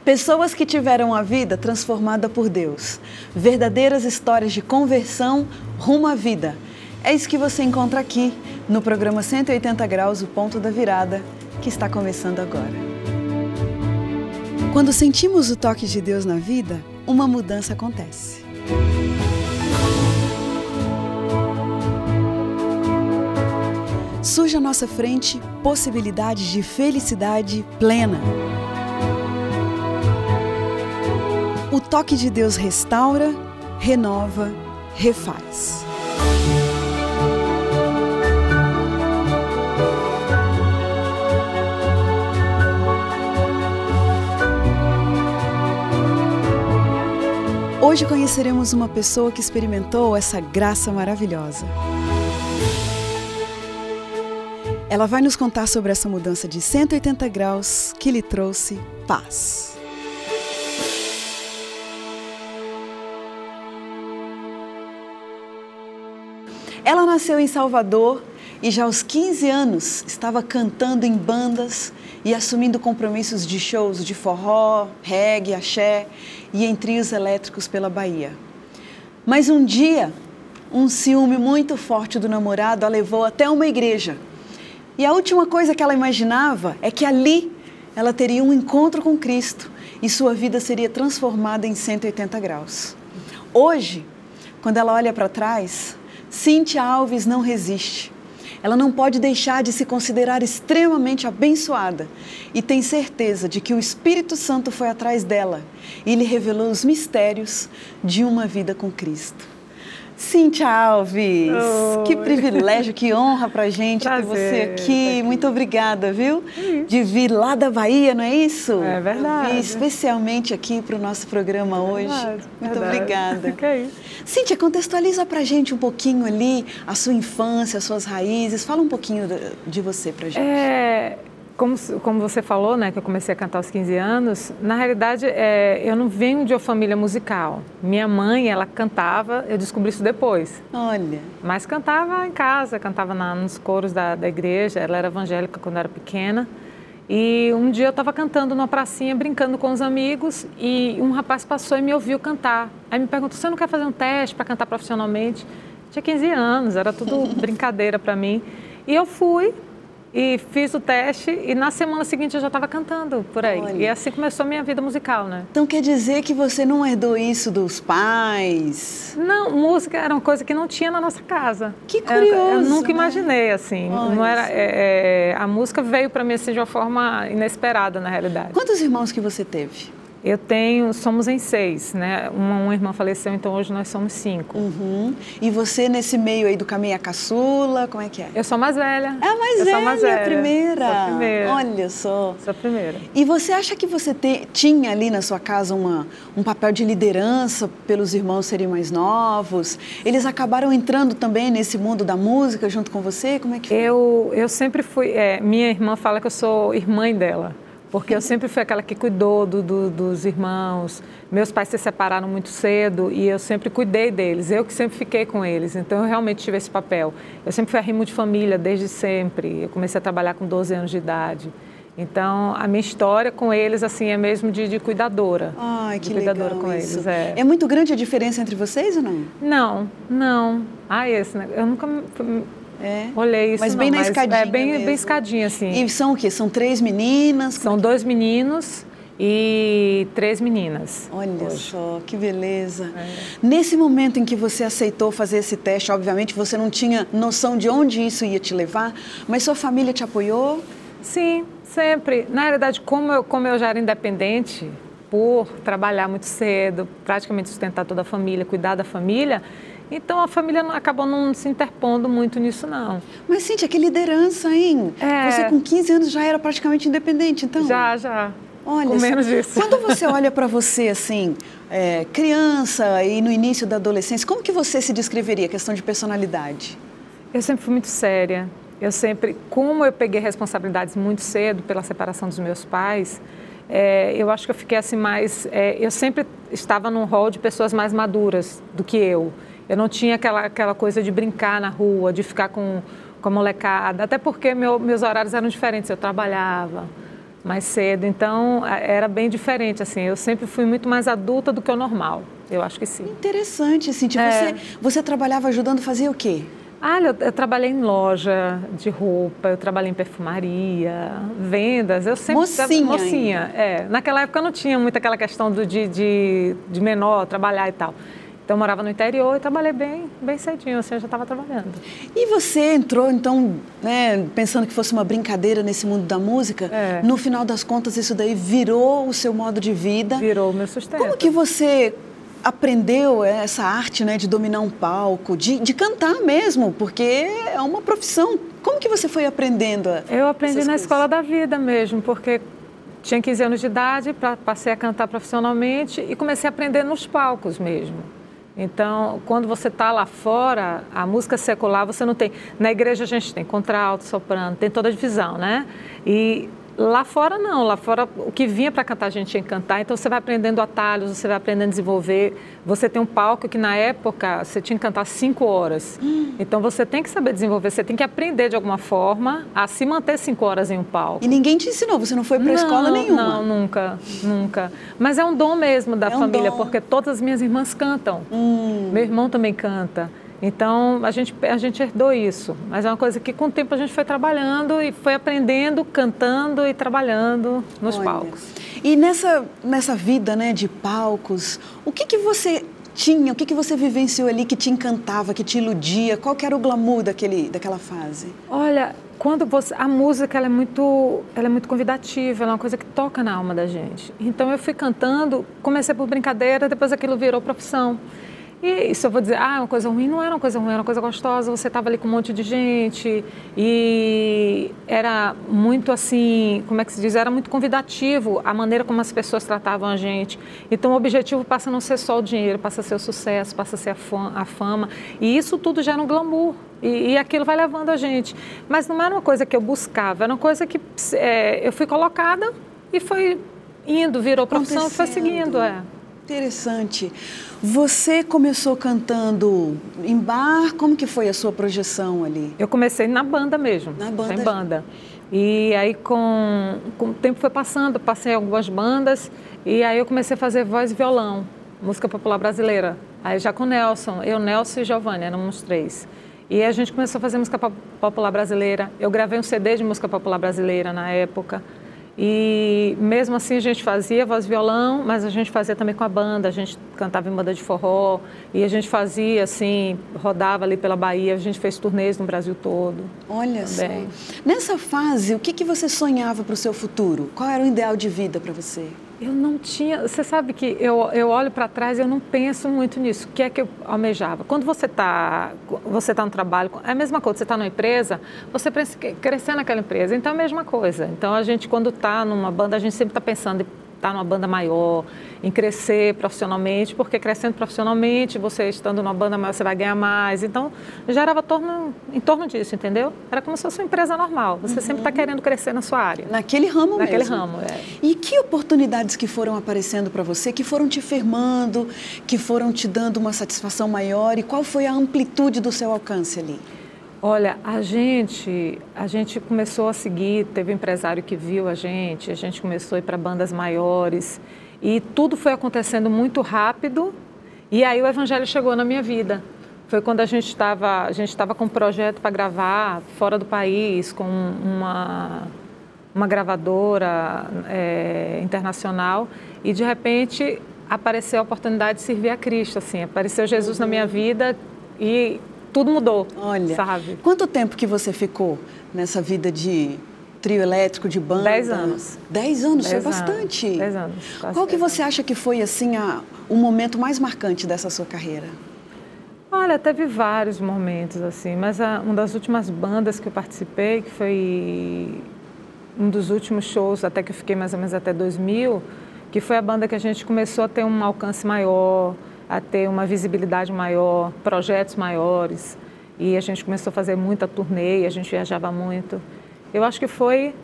Pessoas que tiveram a vida transformada por Deus. Verdadeiras histórias de conversão rumo à vida. É isso que você encontra aqui no programa 180 Graus, o Ponto da Virada, que está começando agora. Quando sentimos o toque de Deus na vida, uma mudança acontece. Surge à nossa frente possibilidades de felicidade plena. O toque de Deus restaura, renova, refaz. Hoje conheceremos uma pessoa que experimentou essa graça maravilhosa. Ela vai nos contar sobre essa mudança de 180 graus que lhe trouxe paz. Ela nasceu em Salvador e já aos 15 anos estava cantando em bandas e assumindo compromissos de shows de forró, reggae, axé e em trios elétricos pela Bahia. Mas um dia, um ciúme muito forte do namorado a levou até uma igreja. E a última coisa que ela imaginava é que ali ela teria um encontro com Cristo e sua vida seria transformada em 180 graus. Hoje, quando ela olha para trás, Cíntia Alves não resiste. Ela não pode deixar de se considerar extremamente abençoada e tem certeza de que o Espírito Santo foi atrás dela e lhe revelou os mistérios de uma vida com Cristo. Cíntia Alves, oi. Que privilégio, que honra pra gente ter você aqui. Muito obrigada, viu? De vir lá da Bahia, não é isso? É verdade. Vir especialmente aqui para o nosso programa hoje. Muito obrigada. Que é isso. Cíntia, contextualiza pra gente um pouquinho ali a sua infância, as suas raízes. Fala um pouquinho de você pra gente. Como você falou, né, que eu comecei a cantar aos 15 anos, na realidade, eu não venho de uma família musical. Minha mãe, ela cantava, eu descobri isso depois. Olha. Mas cantava em casa, cantava nos coros da igreja, ela era evangélica quando eu era pequena. E um dia eu estava cantando numa pracinha, brincando com os amigos, e um rapaz passou e me ouviu cantar. Aí me perguntou, você não quer fazer um teste para cantar profissionalmente? Tinha 15 anos, era tudo brincadeira para mim. E eu fui. E fiz o teste e na semana seguinte eu já estava cantando por aí. Olha. E assim começou a minha vida musical, né? Então quer dizer que você não herdou isso dos pais? Não, música era uma coisa que não tinha na nossa casa. Que curioso, eu nunca né? imaginei, assim. Olha, não era, a música veio para mim assim, de uma forma inesperada, na realidade. Quantos irmãos que você teve? Somos em 6, né? Uma irmã faleceu, então hoje nós somos 5. Uhum. E você nesse meio aí do caminho, a caçula, como é que é? Eu sou mais velha. É a mais eu velha, sou mais velha, a primeira. Sou a primeira. Olha só. Sou a primeira. E você acha que você tinha ali na sua casa um papel de liderança pelos irmãos serem mais novos? Eles acabaram entrando também nesse mundo da música junto com você? Como é que foi? Eu sempre fui... minha irmã fala que eu sou irmã dela. Porque eu sempre fui aquela que cuidou dos irmãos. Meus pais se separaram muito cedo e eu sempre cuidei deles. Eu que sempre fiquei com eles. Então, eu realmente tive esse papel. Eu sempre fui arrimo de família, desde sempre. Eu comecei a trabalhar com 12 anos de idade. Então, a minha história com eles, assim, é mesmo de cuidadora. Ai, que cuidadora legal com isso. eles, É muito grande a diferença entre vocês ou não? Não. Eu nunca... olhei isso, mas bem na escadinha bem escadinha, assim. E são o quê? São 3 meninas? São 2 meninos e 3 meninas. Olha só, que beleza. Nesse momento em que você aceitou fazer esse teste, obviamente você não tinha noção de onde isso ia te levar, mas sua família te apoiou? Sim, sempre. Na realidade, como eu já era independente, por trabalhar muito cedo, praticamente sustentar toda a família, cuidar da família... Então, a família acabou não se interpondo muito nisso, não. Mas, Cíntia, que liderança, hein? Você, com 15 anos, já era praticamente independente, então? Já. Olha, com menos disso. Quando você olha para você, assim, criança e no início da adolescência, como que você se descreveria, questão de personalidade? Eu sempre fui muito séria. Como eu peguei responsabilidades muito cedo pela separação dos meus pais, eu acho que eu fiquei assim mais... eu sempre estava num rol de pessoas mais maduras do que eu. Eu não tinha aquela coisa de brincar na rua, de ficar com a molecada, até porque meus horários eram diferentes, eu trabalhava. mais cedo, então era bem diferente, assim, eu sempre fui muito mais adulta do que o normal, eu acho que sim. Interessante, Cíntia, você trabalhava ajudando a fazer o quê? Eu trabalhei em loja de roupa, eu trabalhei em perfumaria, vendas, eu sempre... Mocinha. Naquela época não tinha muito aquela questão de menor, trabalhar e tal. Então, eu morava no interior e trabalhei bem cedinho, assim, eu já estava trabalhando. E você entrou, então, né, pensando que fosse uma brincadeira nesse mundo da música, no final das contas isso daí virou o seu modo de vida. Virou o meu sustento. Como que você aprendeu essa arte, né, de dominar um palco, de cantar mesmo, porque é uma profissão? Como que você foi aprendendo Eu aprendi na escola da vida mesmo, porque tinha 15 anos de idade, passei a cantar profissionalmente e comecei a aprender nos palcos mesmo. Então, quando você está lá fora, a música secular você não tem. Na igreja a gente tem contralto, soprano, tem toda a divisão, né? E lá fora não, lá fora o que vinha para cantar a gente tinha que cantar, então você vai aprendendo atalhos, você vai aprendendo a desenvolver. Você tem um palco que na época você tinha que cantar 5 horas. Então você tem que saber desenvolver, você tem que aprender de alguma forma a se manter 5 horas em um palco. E ninguém te ensinou, você não foi para escola nenhuma? Não, nunca. Mas é um dom mesmo da família, porque todas as minhas irmãs cantam. Meu irmão também canta. Então, a gente herdou isso, mas é uma coisa que com o tempo a gente foi trabalhando e foi aprendendo, cantando e trabalhando nos palcos. E nessa vida, né, de palcos, o que você tinha, o que você vivenciou ali que te encantava, que te iludia? Qual que era o glamour daquela fase? Olha, a música ela é muito convidativa, ela é uma coisa que toca na alma da gente. Então, eu fui cantando, comecei por brincadeira, depois aquilo virou profissão. E isso eu vou dizer, uma coisa ruim, não era uma coisa ruim, era uma coisa gostosa, você estava ali com um monte de gente e era muito assim, como é que se diz, era muito convidativo a maneira como as pessoas tratavam a gente. Então o objetivo passa a não ser só o dinheiro, passa a ser o sucesso, passa a ser a fama e isso tudo gera um glamour e aquilo vai levando a gente. Mas não era uma coisa que eu buscava, era uma coisa que eu fui colocada e foi indo, virou profissão e foi seguindo. Interessante. Você começou cantando em bar, como que foi a sua projeção ali? Eu comecei na banda mesmo, em banda. E aí com o tempo foi passando, passei em algumas bandas e aí eu comecei a fazer voz e violão, música popular brasileira. Aí já com o Nelson, Nelson e Giovanni, éramos 3. E a gente começou a fazer música popular brasileira. Eu gravei um CD de música popular brasileira na época. E mesmo assim a gente fazia voz e violão, mas a gente fazia também com a banda, a gente cantava em banda de forró e a gente fazia assim, rodava ali pela Bahia, a gente fez turnês no Brasil todo. Olha também. Só. Nessa fase, o que você sonhava para o seu futuro? Qual era o ideal de vida para você? Eu não tinha, você sabe que eu olho para trás e eu não penso muito nisso. O que é que eu almejava? Quando você tá no trabalho, é a mesma coisa, você está numa empresa, você pensa em crescer naquela empresa, então é a mesma coisa. Então a gente quando está numa banda, a gente sempre está pensando em estar numa banda maior, em crescer profissionalmente, porque crescendo profissionalmente, você estando numa banda maior, você vai ganhar mais. Então, gerava em torno disso, entendeu? Era como se fosse uma empresa normal. Você sempre está querendo crescer na sua área. Naquele ramo mesmo. Naquele ramo. E que oportunidades que foram aparecendo para você, que foram te firmando, que foram te dando uma satisfação maior? E qual foi a amplitude do seu alcance ali? Olha, a gente começou a seguir, teve um empresário que viu a gente começou a ir para bandas maiores e tudo foi acontecendo muito rápido e aí o Evangelho chegou na minha vida. Foi quando a gente estava com um projeto para gravar fora do país, com uma gravadora internacional e de repente apareceu a oportunidade de servir a Cristo, assim, apareceu Jesus na minha vida e tudo mudou. Olha, sabe? Quanto tempo que você ficou nessa vida de trio elétrico, de banda? 10 anos. 10 anos, foi bastante. 10 anos. Qual que você acha que foi, assim, o momento mais marcante dessa sua carreira? Olha, teve vários momentos, assim, mas uma das últimas bandas que eu participei, que foi um dos últimos shows, até que eu fiquei mais ou menos até 2000, que foi a banda que a gente começou a ter um alcance maior, a ter uma visibilidade maior, projetos maiores. E a gente começou a fazer muita turnê, a gente viajava muito. Eu acho que foi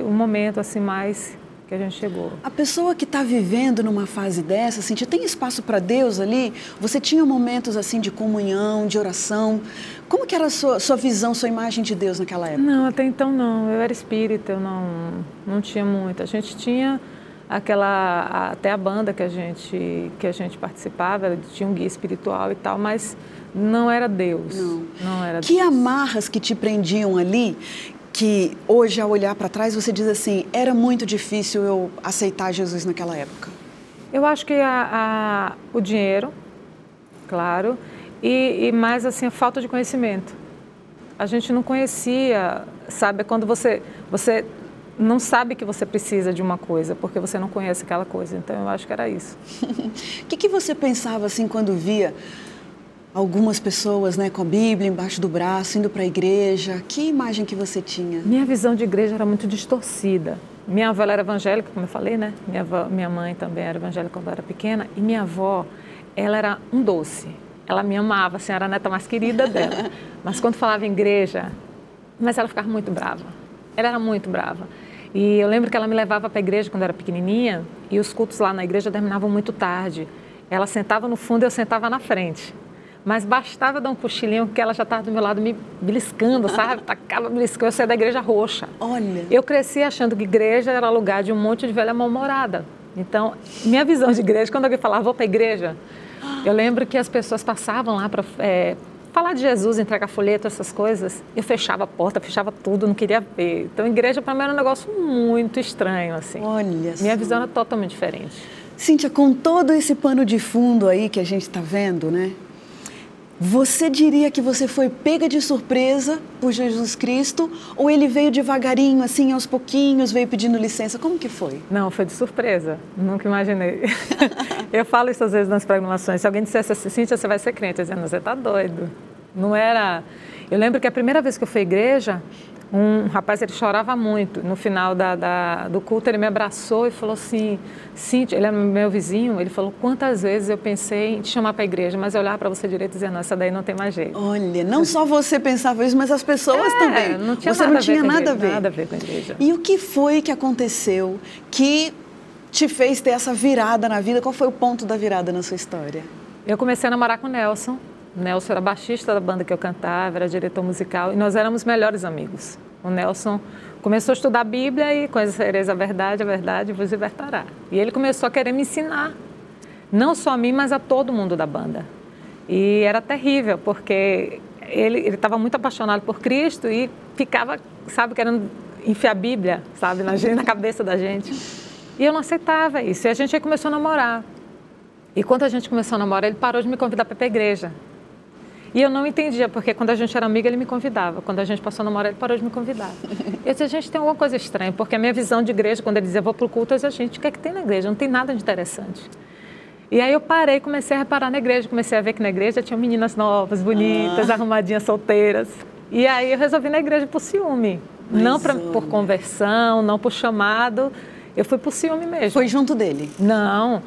um momento assim mais que a gente chegou. A pessoa que está vivendo numa fase dessa, Cíntia, tem espaço para Deus ali? Você tinha momentos assim de comunhão, de oração? Como que era a sua visão, sua imagem de Deus naquela época? Não, até então não. Eu era espírita, eu não tinha muito. A gente tinha até a banda que a gente participava, tinha um guia espiritual e tal, mas não era Deus. Não era Que Deus. amarras que te prendiam ali, que hoje, ao olhar para trás, você diz assim, era muito difícil eu aceitar Jesus naquela época? Eu acho que o dinheiro, claro, e mais assim, a falta de conhecimento. A gente não conhecia, sabe, quando você não sabe que você precisa de uma coisa, porque você não conhece aquela coisa. Então, eu acho que era isso. O que você pensava assim quando via algumas pessoas, né, com a Bíblia embaixo do braço, indo para a igreja? Que imagem que você tinha? Minha visão de igreja era muito distorcida. Minha avó ela era evangélica, como eu falei, né? Minha mãe também era evangélica quando eu era pequena. E minha avó, ela era um doce. Ela me amava, assim, era a neta mais querida dela. Mas quando falava em igreja, mas ela ficava muito brava. Ela era muito brava. E eu lembro que ela me levava para a igreja quando eu era pequenininha e os cultos lá na igreja terminavam muito tarde. Ela sentava no fundo e eu sentava na frente. Mas bastava dar um cochilinho que ela já estava do meu lado me beliscando, sabe? Tacava beliscando, eu saía da igreja roxa. Olha! Eu cresci achando que igreja era lugar de um monte de velha mal-humorada. Então, minha visão de igreja, quando alguém falava, vou para a igreja, eu lembro que as pessoas passavam lá para falar de Jesus, entregar folheto, essas coisas. Eu fechava a porta, fechava tudo, não queria ver. Então, igreja para mim era um negócio muito estranho, assim. Olha só. Minha visão era totalmente diferente. Cíntia, com todo esse pano de fundo aí que a gente está vendo, né? Você diria que você foi pega de surpresa por Jesus Cristo ou ele veio devagarinho, assim, aos pouquinhos, veio pedindo licença? Como que foi? Não, foi de surpresa. Nunca imaginei. Eu falo isso às vezes nas programações. Se alguém dissesse assim, Cíntia, você vai ser crente, eu dizia, você está doido. Não era... Eu lembro que a primeira vez que eu fui à igreja, um rapaz, ele chorava muito. No final do culto, ele me abraçou e falou assim, Cíntia, ele é meu vizinho, ele falou, quantas vezes eu pensei em te chamar para a igreja, mas eu olhar para você direito e dizer, não, essa daí não tem mais jeito. Olha, não só você pensava isso, mas as pessoas também. Não tinha você nada não tinha nada a ver com a igreja. E o que foi que aconteceu que te fez ter essa virada na vida? Qual foi o ponto da virada na sua história? Eu comecei a namorar com o Nelson. O Nelson era baixista da banda que eu cantava, era diretor musical e nós éramos melhores amigos. O Nelson começou a estudar a Bíblia e conhecereis a verdade vos libertará. E ele começou a querer me ensinar, não só a mim, mas a todo mundo da banda. E era terrível, porque ele estava muito apaixonado por Cristo e ficava, sabe, querendo enfiar a Bíblia, sabe, na cabeça da gente. E eu não aceitava isso. E a gente aí começou a namorar. E quando a gente começou a namorar, ele parou de me convidar para ir para a igreja. E eu não entendia, porque quando a gente era amiga, ele me convidava. Quando a gente passou a namorar, ele parou de me convidar. Eu disse, a gente tem alguma coisa estranha, porque a minha visão de igreja, quando ele dizia, vou para o culto, eu dizia, gente, o que é que tem na igreja? Não tem nada de interessante. E aí eu parei, comecei a reparar na igreja, comecei a ver que na igreja tinha meninas novas, bonitas, arrumadinhas, solteiras. E aí eu resolvi ir na igreja por ciúme. Não por conversão, não por chamado, eu fui por ciúme mesmo. Foi junto dele? Não.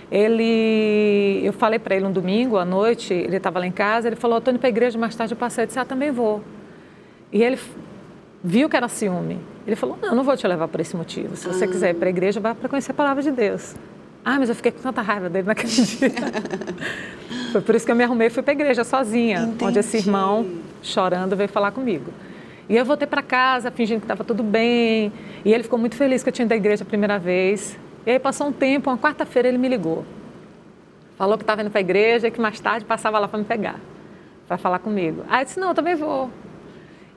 Eu falei para ele um domingo à noite, ele estava lá em casa, ele falou, estou indo para a igreja, mais tarde eu passei, eu disse, também vou. E ele viu que era ciúme. Ele falou, não vou te levar por esse motivo. Se você quiser ir para a igreja, vá para conhecer a palavra de Deus. Mas eu fiquei com tanta raiva dele naquele dia. Foi por isso que eu me arrumei e fui para a igreja sozinha, Entendi. Onde esse irmão, chorando, veio falar comigo. E eu voltei para casa, fingindo que estava tudo bem. E ele ficou muito feliz que eu tinha ido à igreja a primeira vez. E aí passou um tempo, uma quarta-feira ele me ligou. Falou que estava indo para a igreja e que mais tarde passava lá para me pegar, para falar comigo. Aí eu disse, não, eu também vou.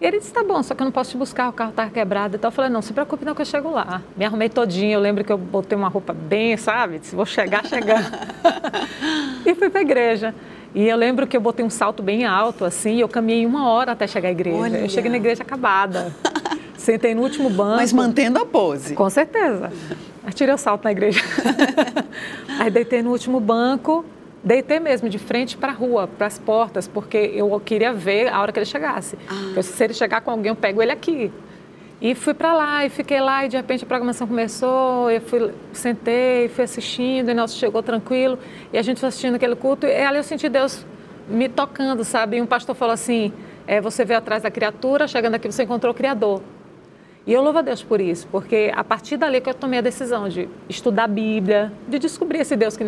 E ele disse, tá bom, só que eu não posso te buscar, o carro estava quebrado. Então eu falei, não, se preocupe não que eu chego lá. Me arrumei todinha, eu lembro que eu botei uma roupa bem, sabe? Disse, vou chegar. E fui para a igreja. E eu lembro que eu botei um salto bem alto, assim, e eu caminhei 1 hora até chegar à igreja. Olha. Eu cheguei na igreja acabada. Sentei no último banco. Mas mantendo a pose. Com certeza. Aí tirei o salto na igreja. Aí deitei no último banco, deitei mesmo de frente para a rua, para as portas, porque eu queria ver a hora que ele chegasse. Porque se ele chegar com alguém, eu pego ele aqui. E fui para lá, e fiquei lá, e de repente a programação começou, eu sentei, fui assistindo, e o Nelson chegou tranquilo, e a gente foi assistindo aquele culto, e ali eu senti Deus me tocando, sabe? E um pastor falou assim, você veio atrás da criatura, chegando aqui você encontrou o Criador. E eu louvo a Deus por isso, porque a partir dali que eu tomei a decisão de estudar a Bíblia, de descobrir esse Deus que